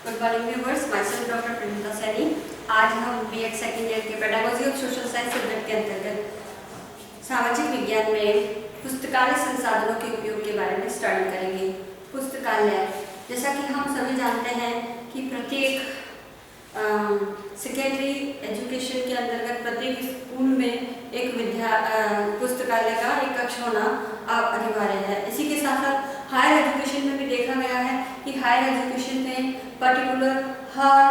Good morning viewers, myself doctor Praneeta Saini. आज हम B Ed second year के pedagogy of social science subject के अंतर्गत सामाजिक विज्ञान में पुस्तकालय संसाधनों के उपयोग के बारे में स्टडी करेंगे। पुस्तकालय, जैसा कि हम सभी जानते हैं कि प्रत्येक सेकेंडरी एजुकेशन के अंतर्गत प्रत्येक स्कूल में एक पुस्तकालय का एक कक्ष होना अनिवार्य है। इसी के साथ साथ हायर एजुकेशन में भी देखा गया है कि हायर एजुकेशन में पर्टिकुलर हर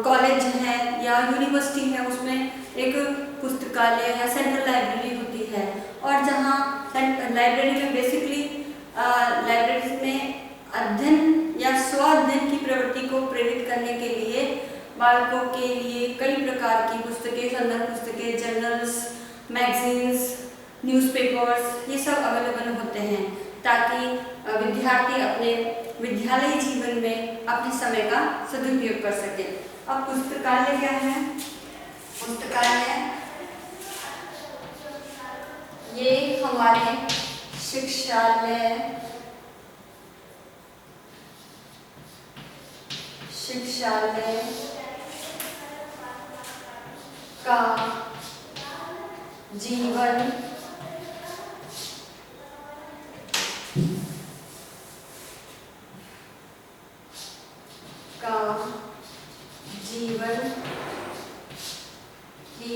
कॉलेज है या यूनिवर्सिटी है, उसमें एक पुस्तकालय या सेंट्रल लाइब्रेरी होती है। और जहाँ लाइब्रेरी में बेसिकली लाइब्रेरी में अध्ययन या स्व अध्ययन की प्रवृत्ति को प्रेरित करने के लिए बालकों के लिए कई प्रकार की पुस्तकें, संदर्भ पुस्तकें, जर्नल्स, मैगजीन्स, न्यूज़पेपर्स, ये सब अवेलेबल होते हैं ताकि विद्यार्थी अपने विद्यालयी जीवन में अपने समय का सदुपयोग कर सके। अब पुस्तकालय क्या है? पुस्तकालय ये हमारे शिक्षालय का जीवन की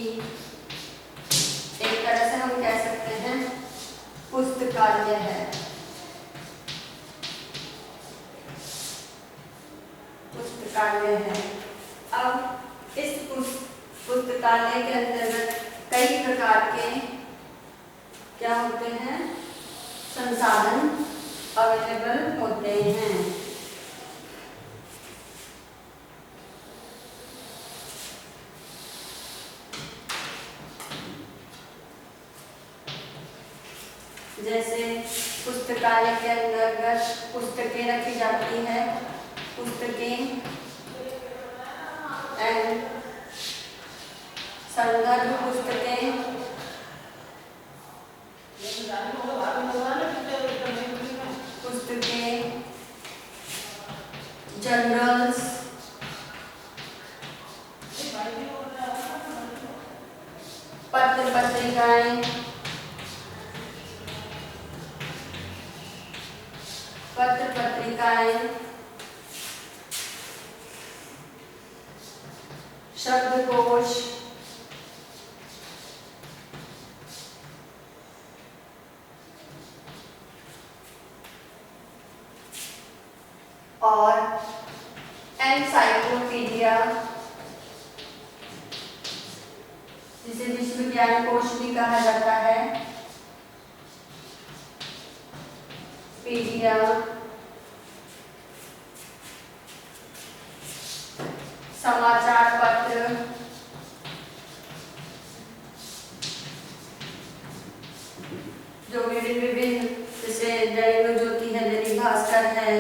एक तरह से हम कह सकते हैं पुस्तकालय है। पुस्तकालय है। अब इस पुस्तकालय के अंतर्गत कई प्रकार के क्या होते हैं? संसाधन अवेलेबल होते हैं। जैसे पुस्तकालय के अंतर्गत पुस्तकें रखी जाती है, पुस्तकें एंड संदर्भ पुस्तकें, पुस्तकें, जर्नल्स, पत्र पत्रिकाएं, शब्दकोश, और एनसाइक्लोपीडिया, जिसे विश्व विज्ञान कोश भी कहा जाता है, पीडिया, समाचार पत्र, जो विभिन्न जैसे दैनिक ज्योति है, दैनिक भास्कर है,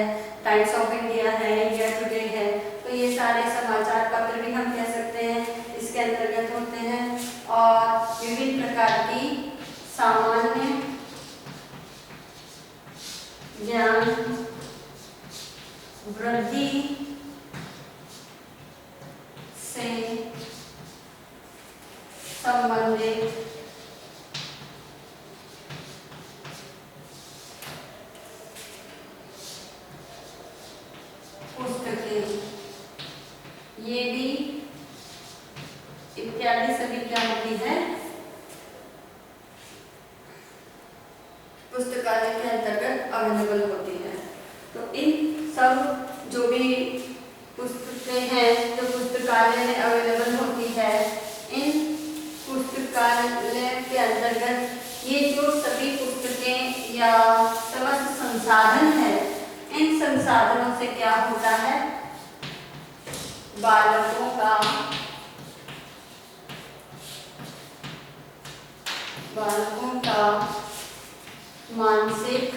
टाइम्स ऑफ इंडिया है, इंडिया टुडे है, तो ये सारे समाचार पत्र भी हम कह सकते हैं इसके अंतर्गत होते हैं। और विभिन्न प्रकार की सामान्य ज्ञान वृद्धि से संबंधित पुस्तकें, ये भी इत्यादि सभी क्या होती है? पुस्तकालय के अंतर्गत अवेलेबल होती है। तो इन सब जो भी पुस्तकें हैं जो पुस्तकालय में अवेलेबल होती है, इन पुस्तकालय के अंतर्गत ये जो सभी पुस्तकें या समस्त संसाधन है, इन संसाधनों से क्या होता है? बालकों का मानसिक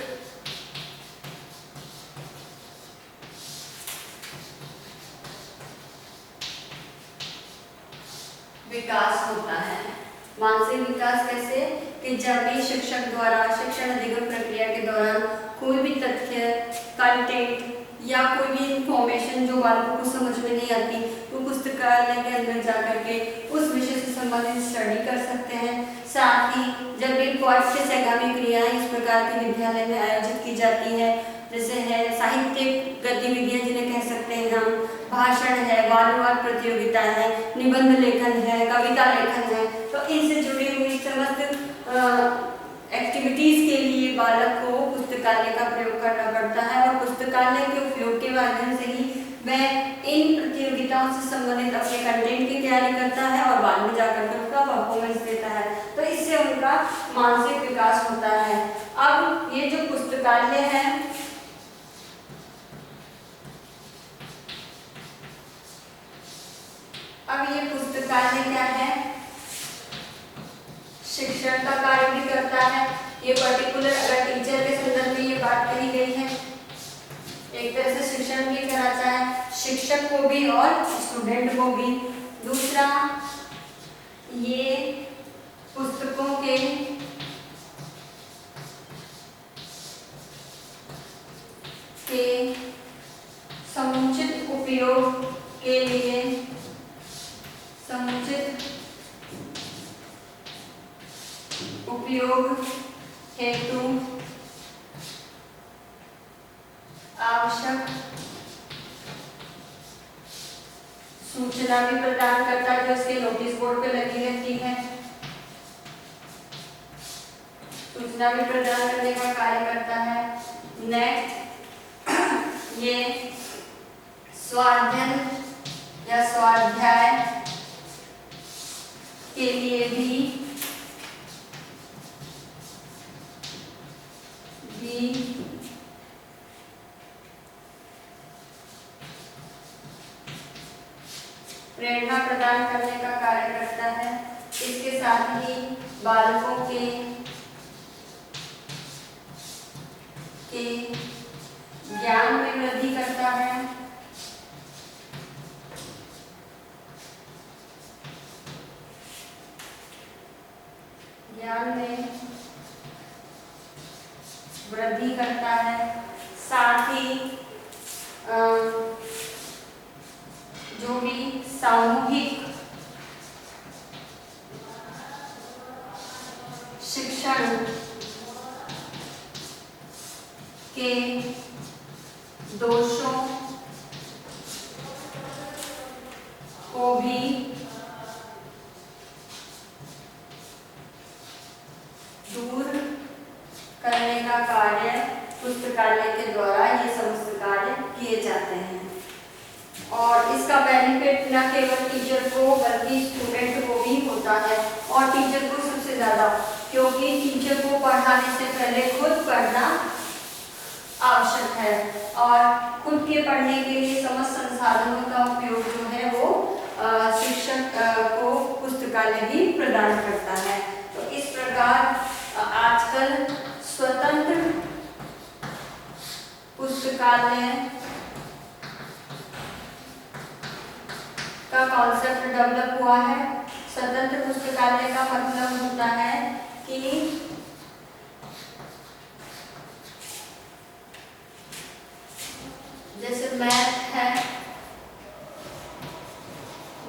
विकास होता है। मानसिक विकास कैसे? कि जब भी शिक्षक द्वारा शिक्षण अधिगम प्रक्रिया के दौरान कोई भी तथ्य, कंटेंट या कोई भी इंफॉर्मेशन जो जो बालकों को समझ में नहीं आती वो पुस्तकालय के अंदर जाकर के उस विषय से संबंधित स्टडी कर सकते हैं। साथ ही जब भी पाठ्यक्रम क्रियाएं इस प्रकार के विद्यालय में आयोजित की जाती है, जैसे है साहित्यिक गतिविधियां जिन्हें कह सकते हैं हम, भाषण है, वाद विवाद प्रतियोगिता है, निबंध लेखन है, कविता लेखन है, तो इनसे जुड़ी हुई समस्त एक्टिविटीज के लिए बालक को पुस्तकालय का प्रयोग करना पड़ता है और पुस्तकालय के उपयोग के माध्यम से ही वह इन प्रतियोगिताओं से संबंधित अपने कंटेंट की तैयारी करता है और बाद में जाकर के उसका परफॉर्मेंस देता है, तो इससे उनका मानसिक विकास होता है। अब ये जो पुस्तकालय है, अब ये पुस्तकालय क्या है, शिक्षण का कार्य भी करता है। ये पर्टिकुलर अगर टीचर के संदर्भ में ये बात कही गई है, एक तरह से शिक्षण भी कराता है, शिक्षक को भी और स्टूडेंट को भी। दूसरा, ये पुस्तकों के समुचित उपयोग के लिए समुचित उपयोग हेतु आवश्यक सूचना भी प्रदान करता है, जो इसके नोटिस बोर्ड पे लगी रहती है। सूचना भी प्रदान करने का कार्य करता है। नेक्स्ट, ये स्वाध्ययन या स्वाध्याय के लिए भी प्रेरणा प्रदान करने का कार्य करता है। इसके साथ ही बालकों के ज्ञान में वृद्धि करता है। ज्ञान में वृद्धि करता है। साथ ही जो भी सामूहिक शिक्षण के दोषों को भी दूर करने का कार्य पुस्तकालय के द्वारा ये समस्त कार्य किए जाते हैं। और इसका बेनिफिट न केवल टीचर को बल्कि स्टूडेंट को भी होता है, और टीचर को सबसे ज़्यादा, क्योंकि टीचर को पढ़ाने से पहले खुद पढ़ना आवश्यक है और खुद के पढ़ने के लिए समस्त संसाधनों का उपयोग जो है वो शिक्षक को पुस्तकालय भी प्रदान करता है। तो इस प्रकार आजकल स्वतंत्र पुस्तकालय का कॉन्सेप्ट डेवलप हुआ है। स्वतंत्र पुस्तकालय का मतलब होता है कि जैसे मैथ है,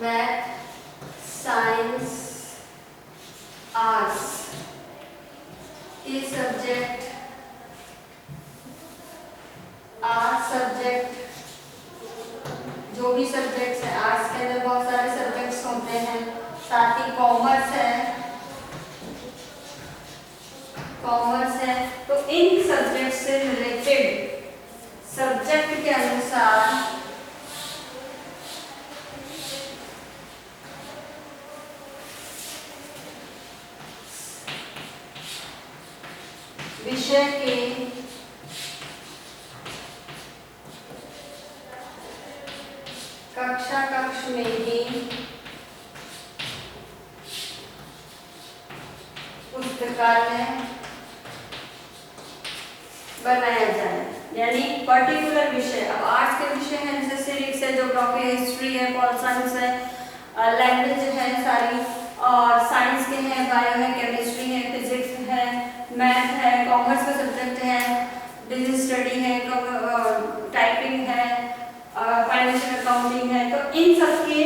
मैथ, साइंस, आर्ट्स के सब्जेक्ट, आर्ट्स सब्जेक्ट, जो भी सब्जेक्ट्स हैं, आर्ट्स के अंदर बहुत सारे सब्जेक्ट्स होते हैं। साथ ही कॉमर्स है, तो इन सब्जेक्ट से रिलेटेड सब्जेक्ट के अनुसार विषय के कक्ष में ही पुस्तकालय बनाया जाए, यानी पर्टिकुलर विषय। अब आर्ट्स के विषय हैं जैसे सिविक्स है, ज्योग्राफी है, हिस्ट्री है, पॉल साइंस है, लैंग्वेज है सारी, और साइंस के हैं, बायो है, केमिस्ट्री है, फिजिक्स है, मैथ है, कॉमर्स का सब्जेक्ट है, बिजनेस स्टडी है, टाइपिंग है, फाइनेंशियल सराउंडिंग है, तो इन सबके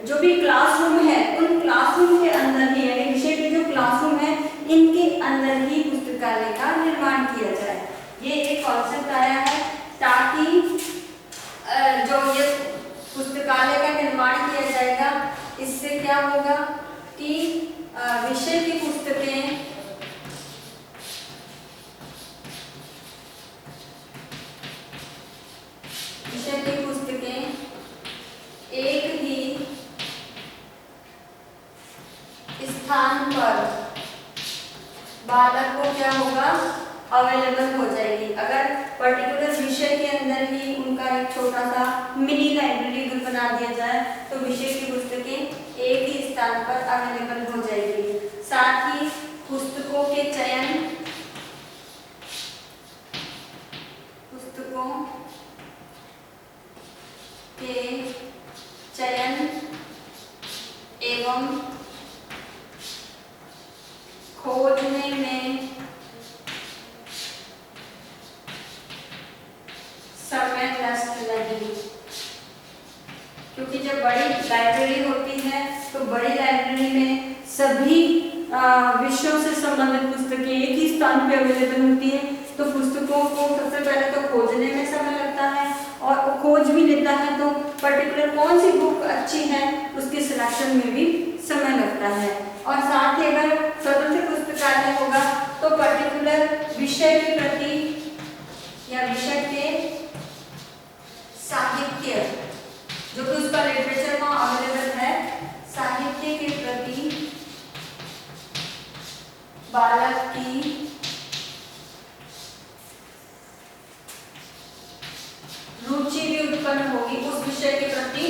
जो भी क्लासरूम है उन क्लासरूम के अंदर ही, यानी विषय के जो क्लासरूम है इनके अंदर ही पुस्तकालय का निर्माण किया जाए। ये एक कॉन्सेप्ट आया है ताकि जो ये पुस्तकालय का निर्माण किया जाएगा, इससे क्या होगा कि विषय की पुस्तकें एक ही स्थान पर बालक को क्या होगा, अवेलेबल हो जाएगी। अगर पर्टिकुलर विषय के अंदर ही उनका एक छोटा सा मिनी लाइब्रेरी ग्रुप बना दिया जाए तो विषय की पुस्तकें एक ही स्थान पर अवेलेबल हो जाएगी। साथ ही पुस्तकों के चयन एवं खोजने में समय नष्ट नहीं, क्योंकि जब बड़ी लाइब्रेरी होती है तो बड़ी लाइब्रेरी में सभी विषयों से संबंधित पुस्तकें एक ही स्थान पे अवेलेबल होती है, तो पुस्तकों को सबसे पहले तो खोजने में समय लगता है और खोज भी लेता है तो पर्टिकुलर कौन सी बुक अच्छी है उसके सिलेक्शन में भी समय लगता है। और साथ ही अगर स्वतंत्र पुस्तकालय होगा तो पर्टिकुलर विषय के प्रति या विषय के साहित्य जो कि उसका लिटरेचर में अवेलेबल है, साहित्य के प्रति बालक की रुचि भी उत्पन्न होगी, उस विषय के प्रति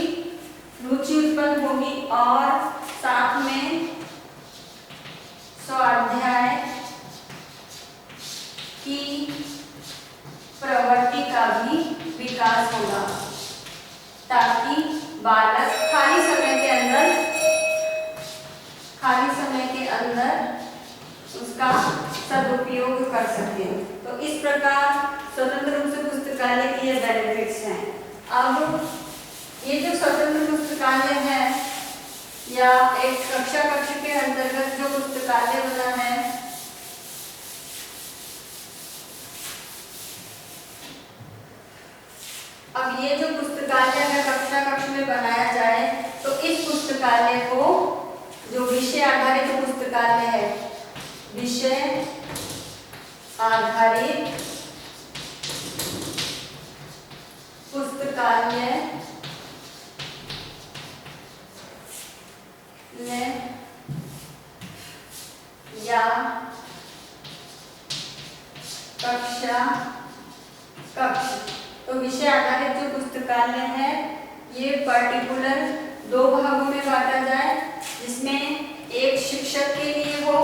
रुचि उत्पन्न होगी और साथ में स्वाध्याय की प्रवृत्ति का भी विकास होगा, ताकि बालक खाली समय के अंदर उसका सदुपयोग कर सके। तो इस प्रकार स्वतंत्र रूप से पुस्तकालय के ये बेनिफिट्स हैं। अब ये जो स्वतंत्र पुस्तकालय है या एक कक्षा के अंतर्गत जो पुस्तकालय बना है, अब ये जो पुस्तकालय है कक्षा में बनाया जाए तो इस पुस्तकालय को जो विषय आधारित पुस्तकालय है, विषय आधारित पुस्तकालय या कक्ष। तो विषय आधारित जो पुस्तकालय है ये पर्टिकुलर दो भागों में बांटा जाए, जिसमें एक शिक्षक के लिए हो,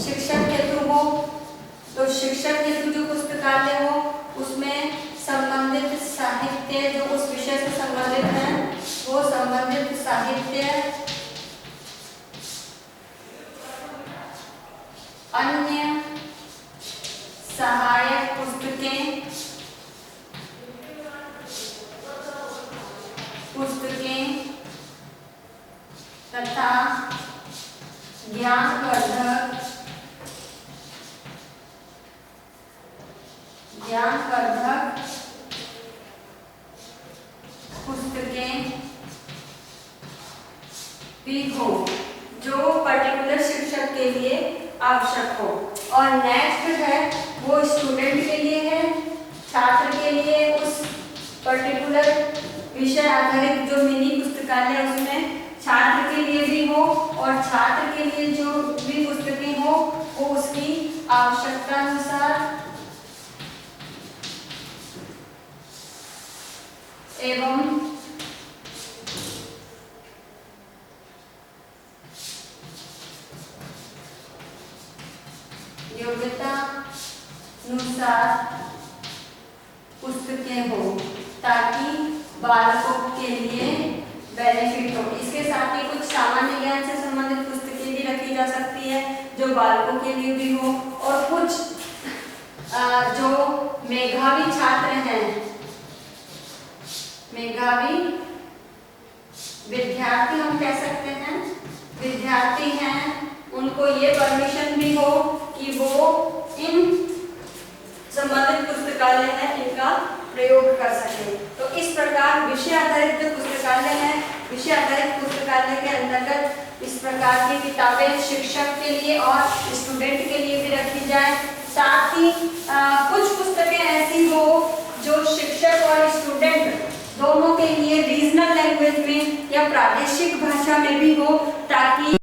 शिक्षक हेतु हो, तो शिक्षक हेतु जो पुस्तकालय हो उसमें संबंधित साहित्य जो उस विषय से संबंधित है वो संबंधित साहित्य, अन्य सहायक पुस्तकें तथा ज्ञानवर्धक पुस्तकें भी हो जो पर्टिकुलर शिक्षक के लिए आवश्यक हो। और नेक्स्ट है वो स्टूडेंट के लिए है, छात्र के लिए उस पर्टिकुलर विषय आधारित जो मिनी पुस्तकालय है उसमें छात्र के लिए भी हो और छात्र के लिए जो भी पुस्तकें हो वो उसकी आवश्यकता अनुसार एवं योग्यता अनुसार पुस्तकें हो, ताकि बालकों के लिए बेनिफिट हो। इसके साथ ही कुछ सामान्य ज्ञान से संबंधित पुस्तकें भी रखी जा सकती है जो बालकों के लिए भी हो, और कुछ जो मेधावी छात्र हैं मेधावी विद्यार्थी हम कह सकते हैं, विद्यार्थी हैं, उनको ये परमिशन भी हो कि वो इन संबंधित पुस्तकालय है इनका प्रयोग कर सके। तो इस प्रकार विषय आधारित जो पुस्तकालय है, विषय आधारित पुस्तकालय के अंतर्गत इस प्रकार की किताबें शिक्षक के लिए और स्टूडेंट के लिए भी रखी जाए। साथ ही कुछ पुस्तकें ऐसी हो जो शिक्षक और स्टूडेंट दोनों के लिए रीजनल लैंग्वेज में या प्रादेशिक भाषा में भी हो, ताकि